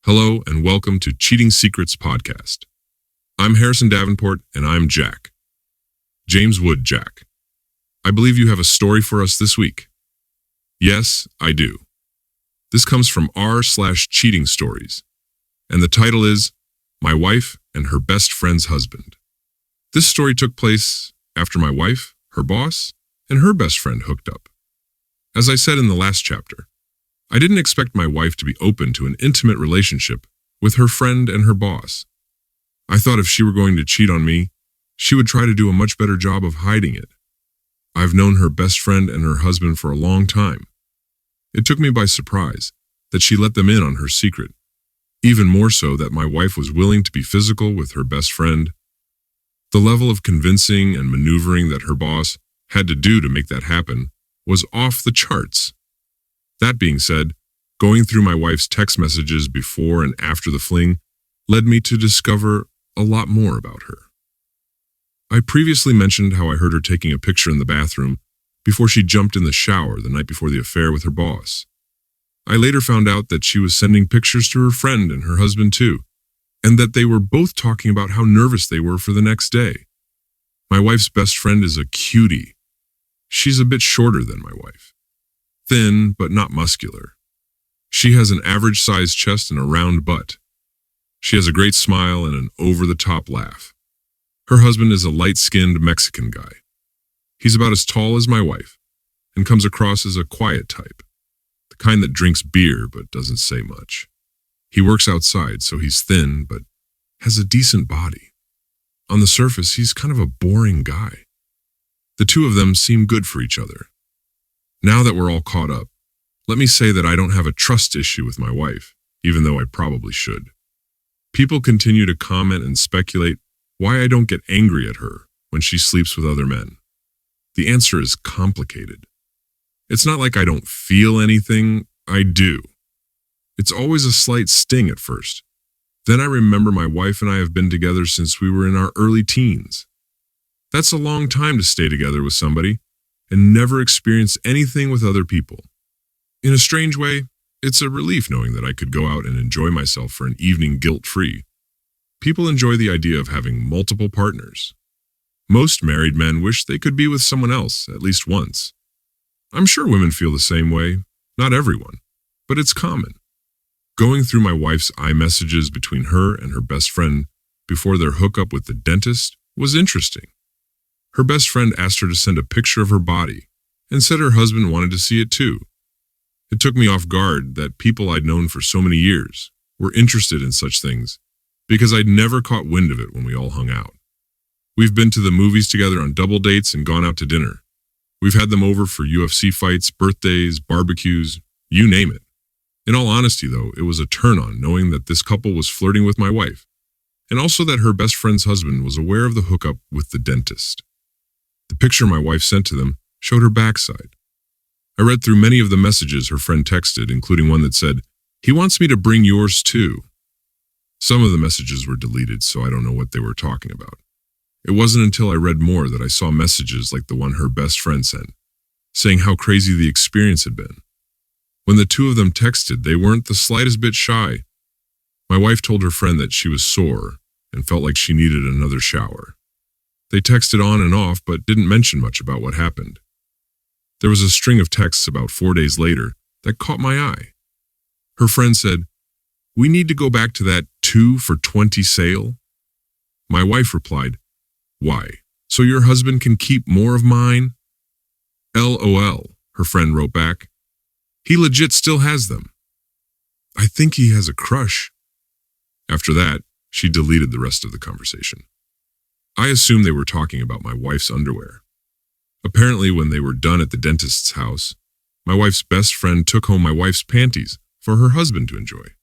Hello and welcome to Cheating Secrets Podcast. I'm Harrison Davenport and I'm Jack. James Wood, Jack. I believe you have a story for us this week. Yes, I do. This comes from r/cheating stories, and the title is My Wife and Her Best Friend's Husband. This story took place after my wife, her boss, and her best friend hooked up. As I said in the last chapter, I didn't expect my wife to be open to an intimate relationship with her friend and her boss. I thought if she were going to cheat on me, she would try to do a much better job of hiding it. I've known her best friend and her husband for a long time. It took me by surprise that she let them in on her secret, even more so that my wife was willing to be physical with her best friend. The level of convincing and maneuvering that her boss had to do to make that happen was off the charts. That being said, going through my wife's text messages before and after the fling led me to discover a lot more about her. I previously mentioned how I heard her taking a picture in the bathroom before she jumped in the shower the night before the affair with her boss. I later found out that she was sending pictures to her friend and her husband too, and that they were both talking about how nervous they were for the next day. My wife's best friend is a cutie. She's a bit shorter than my wife. Thin, but not muscular. She has an average-sized chest and a round butt. She has a great smile and an over-the-top laugh. Her husband is a light-skinned Mexican guy. He's about as tall as my wife and comes across as a quiet type, the kind that drinks beer but doesn't say much. He works outside, so he's thin but has a decent body. On the surface, he's kind of a boring guy. The two of them seem good for each other. Now that we're all caught up, let me say that I don't have a trust issue with my wife, even though I probably should. People continue to comment and speculate why I don't get angry at her when she sleeps with other men. The answer is complicated. It's not like I don't feel anything, I do. It's always a slight sting at first. Then I remember my wife and I have been together since we were in our early teens. That's a long time to stay together with somebody and never experience anything with other people. In a strange way, it's a relief knowing that I could go out and enjoy myself for an evening guilt-free. People enjoy the idea of having multiple partners. Most married men wish they could be with someone else at least once. I'm sure women feel the same way, not everyone, but it's common. Going through my wife's iMessages between her and her best friend before their hookup with the dentist was interesting. Her best friend asked her to send a picture of her body and said her husband wanted to see it too. It took me off guard that people I'd known for so many years were interested in such things because I'd never caught wind of it when we all hung out. We've been to the movies together on double dates and gone out to dinner. We've had them over for UFC fights, birthdays, barbecues, you name it. In all honesty though, it was a turn-on knowing that this couple was flirting with my wife, and also that her best friend's husband was aware of the hookup with the dentist. The picture my wife sent to them showed her backside. I read through many of the messages her friend texted, including one that said, "He wants me to bring yours too." Some of the messages were deleted, so I don't know what they were talking about. It wasn't until I read more that I saw messages like the one her best friend sent, saying how crazy the experience had been. When the two of them texted, they weren't the slightest bit shy. My wife told her friend that she was sore and felt like she needed another shower. They texted on and off, but didn't mention much about what happened. There was a string of texts about 4 days later that caught my eye. Her friend said, "We need to go back to that 2 for $20 sale." My wife replied, "Why? So your husband can keep more of mine?" LOL, her friend wrote back. "He legit still has them. I think he has a crush." After that, she deleted the rest of the conversation. I assumed they were talking about my wife's underwear. Apparently, when they were done at the dentist's house, my wife's best friend took home my wife's panties for her husband to enjoy.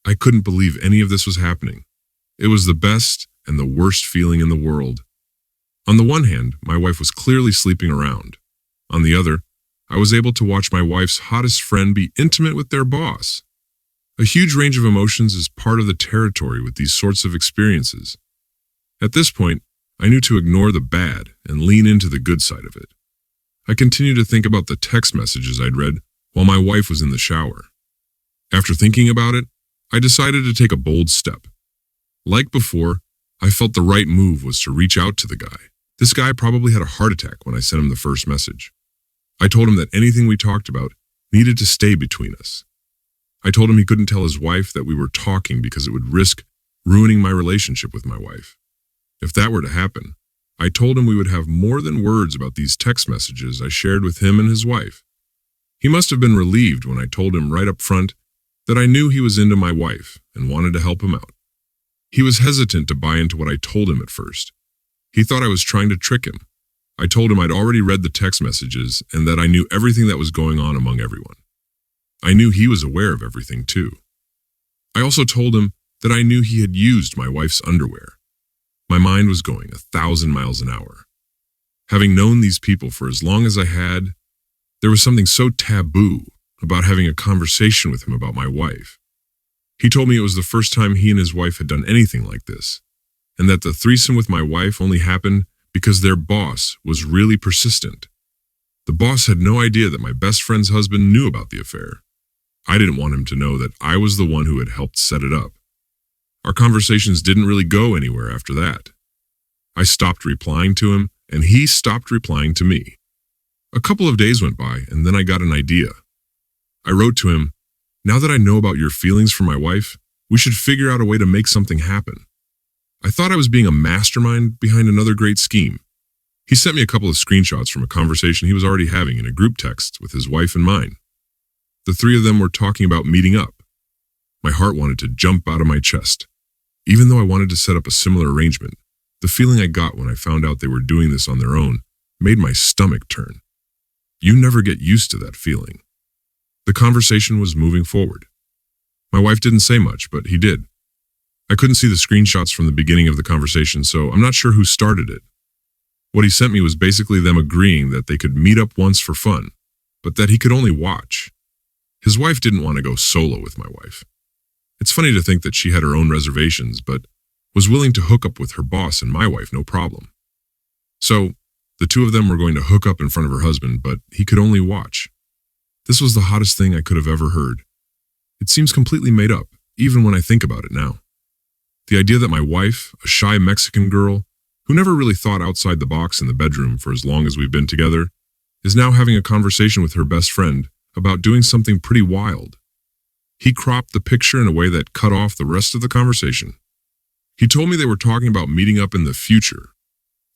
I couldn't believe any of this was happening. It was the best and the worst feeling in the world. On the one hand, my wife was clearly sleeping around. On the other, I was able to watch my wife's hottest friend be intimate with their boss. A huge range of emotions is part of the territory with these sorts of experiences. At this point, I knew to ignore the bad and lean into the good side of it. I continued to think about the text messages I'd read while my wife was in the shower. After thinking about it, I decided to take a bold step. Like before, I felt the right move was to reach out to the guy. This guy probably had a heart attack when I sent him the first message. I told him that anything we talked about needed to stay between us. I told him he couldn't tell his wife that we were talking because it would risk ruining my relationship with my wife. If that were to happen, I told him we would have more than words about these text messages I shared with him and his wife. He must have been relieved when I told him right up front that I knew he was into my wife and wanted to help him out. He was hesitant to buy into what I told him at first. He thought I was trying to trick him. I told him I'd already read the text messages and that I knew everything that was going on among everyone. I knew he was aware of everything too. I also told him that I knew he had used my wife's underwear. My mind was going 1,000 miles an hour. Having known these people for as long as I had, there was something so taboo about having a conversation with him about my wife. He told me it was the first time he and his wife had done anything like this, and that the threesome with my wife only happened because their boss was really persistent. The boss had no idea that my best friend's husband knew about the affair. I didn't want him to know that I was the one who had helped set it up. Our conversations didn't really go anywhere after that. I stopped replying to him, and he stopped replying to me. A couple of days went by, and then I got an idea. I wrote to him, "Now that I know about your feelings for my wife, we should figure out a way to make something happen." I thought I was being a mastermind behind another great scheme. He sent me a couple of screenshots from a conversation he was already having in a group text with his wife and mine. The three of them were talking about meeting up. My heart wanted to jump out of my chest. Even though I wanted to set up a similar arrangement, the feeling I got when I found out they were doing this on their own made my stomach turn. You never get used to that feeling. The conversation was moving forward. My wife didn't say much, but he did. I couldn't see the screenshots from the beginning of the conversation, so I'm not sure who started it. What he sent me was basically them agreeing that they could meet up once for fun, but that he could only watch. His wife didn't want to go solo with my wife. It's funny to think that she had her own reservations, but was willing to hook up with her boss and my wife, no problem. So, the two of them were going to hook up in front of her husband, but he could only watch. This was the hottest thing I could have ever heard. It seems completely made up, even when I think about it now. The idea that my wife, a shy Mexican girl, who never really thought outside the box in the bedroom for as long as we've been together, is now having a conversation with her best friend about doing something pretty wild. He cropped the picture in a way that cut off the rest of the conversation. He told me they were talking about meeting up in the future,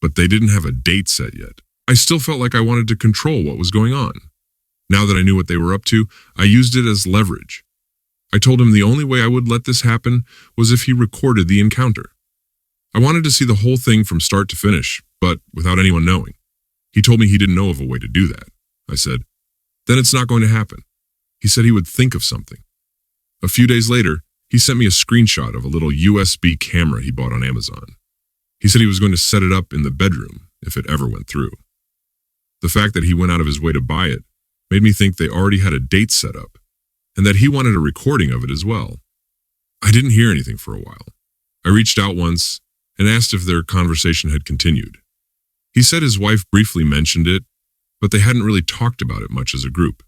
but they didn't have a date set yet. I still felt like I wanted to control what was going on. Now that I knew what they were up to, I used it as leverage. I told him the only way I would let this happen was if he recorded the encounter. I wanted to see the whole thing from start to finish, but without anyone knowing. He told me he didn't know of a way to do that. I said, "Then it's not going to happen." He said he would think of something. A few days later, he sent me a screenshot of a little USB camera he bought on Amazon. He said he was going to set it up in the bedroom if it ever went through. The fact that he went out of his way to buy it made me think they already had a date set up, and that he wanted a recording of it as well. I didn't hear anything for a while. I reached out once and asked if their conversation had continued. He said his wife briefly mentioned it, but they hadn't really talked about it much as a group.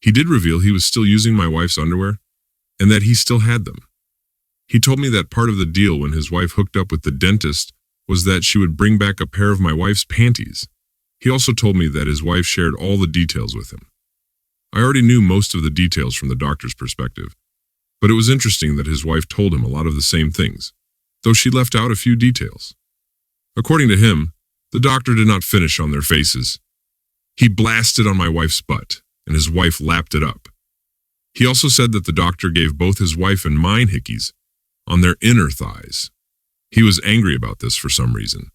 He did reveal he was still using my wife's underwear, and that he still had them. He told me that part of the deal when his wife hooked up with the dentist was that she would bring back a pair of my wife's panties. He also told me that his wife shared all the details with him. I already knew most of the details from the doctor's perspective, but it was interesting that his wife told him a lot of the same things, though she left out a few details. According to him, the doctor did not finish on their faces. He blasted on my wife's butt, and his wife lapped it up. He also said that the doctor gave both his wife and mine hickeys on their inner thighs. He was angry about this for some reason.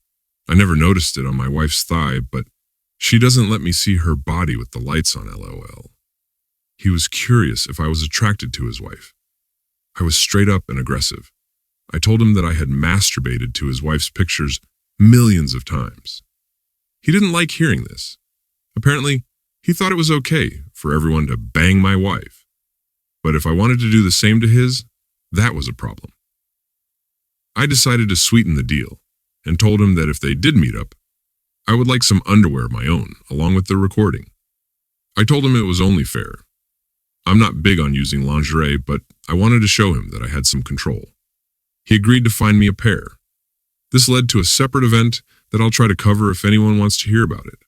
I never noticed it on my wife's thigh, but she doesn't let me see her body with the lights on, LOL. He was curious if I was attracted to his wife. I was straight up and aggressive. I told him that I had masturbated to his wife's pictures millions of times. He didn't like hearing this. Apparently, he thought it was okay for everyone to bang my wife. But if I wanted to do the same to his, that was a problem. I decided to sweeten the deal and told him that if they did meet up, I would like some underwear of my own, along with the recording. I told him it was only fair. I'm not big on using lingerie, but I wanted to show him that I had some control. He agreed to find me a pair. This led to a separate event that I'll try to cover if anyone wants to hear about it.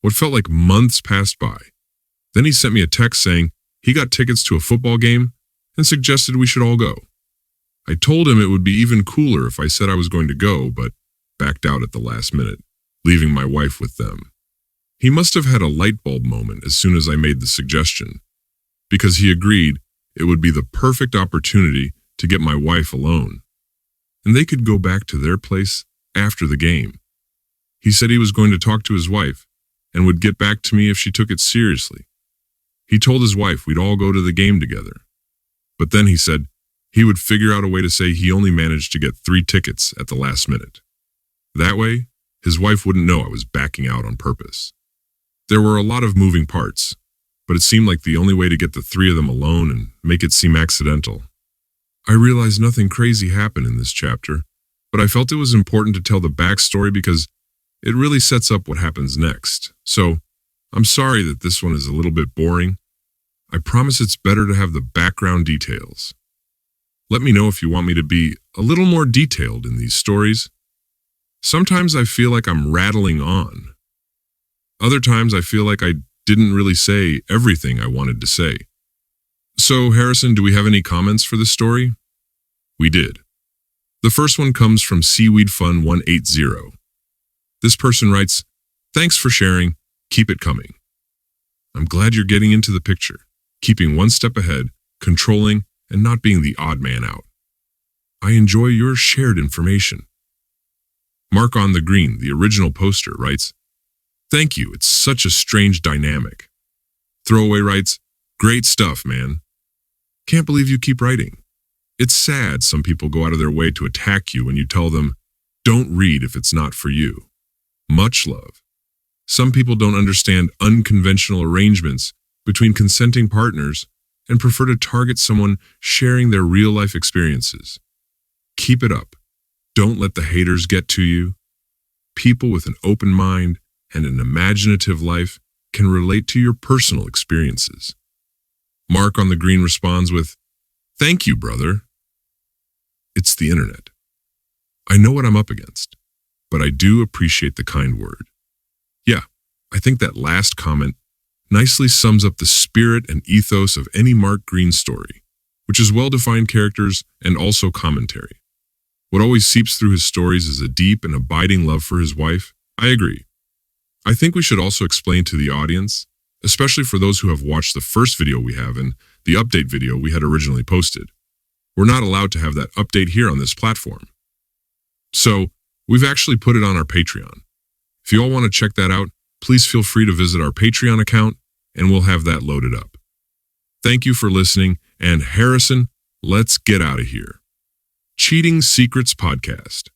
What felt like months passed by. Then he sent me a text saying he got tickets to a football game and suggested we should all go. I told him it would be even cooler if I said I was going to go, but backed out at the last minute, leaving my wife with them. He must have had a light bulb moment as soon as I made the suggestion, because he agreed it would be the perfect opportunity to get my wife alone, and they could go back to their place after the game. He said he was going to talk to his wife and would get back to me if she took it seriously. He told his wife we'd all go to the game together, but then he said he would figure out a way to say he only managed to get 3 tickets at the last minute. That way, his wife wouldn't know I was backing out on purpose. There were a lot of moving parts, but it seemed like the only way to get the 3 of them alone and make it seem accidental. I realized nothing crazy happened in this chapter, but I felt it was important to tell the backstory because it really sets up what happens next. So, I'm sorry that this one is a little bit boring. I promise it's better to have the background details. Let me know if you want me to be a little more detailed in these stories. Sometimes I feel like I'm rattling on. Other times I feel like I didn't really say everything I wanted to say. So, Harrison, do we have any comments for this story? We did. The first one comes from Seaweed Fun 180. This person writes, "Thanks for sharing. Keep it coming. I'm glad you're getting into the picture, keeping one step ahead, controlling, and not being the odd man out. I enjoy your shared information." Mark on the Green, the original poster, writes, "Thank you, it's such a strange dynamic." Throwaway writes, "Great stuff, man. Can't believe you keep writing. It's sad some people go out of their way to attack you when you tell them, don't read if it's not for you. Much love. Some people don't understand unconventional arrangements between consenting partners and prefer to target someone sharing their real-life experiences. Keep it up. Don't let the haters get to you. People with an open mind and an imaginative life can relate to your personal experiences." Mark on the Green responds with, "Thank you, brother." It's the internet. I know what I'm up against, but I do appreciate the kind word. Yeah, I think that last comment nicely sums up the spirit and ethos of any Mark Green story, which is well-defined characters and also commentary. What always seeps through his stories is a deep and abiding love for his wife. I agree. I think we should also explain to the audience, especially for those who have watched the first video we have and the update video we had originally posted. We're not allowed to have that update here on this platform. So, we've actually put it on our Patreon. If you all want to check that out, please feel free to visit our Patreon account and we'll have that loaded up. Thank you for listening, and Harrison, let's get out of here. Cheating Secrets Podcast.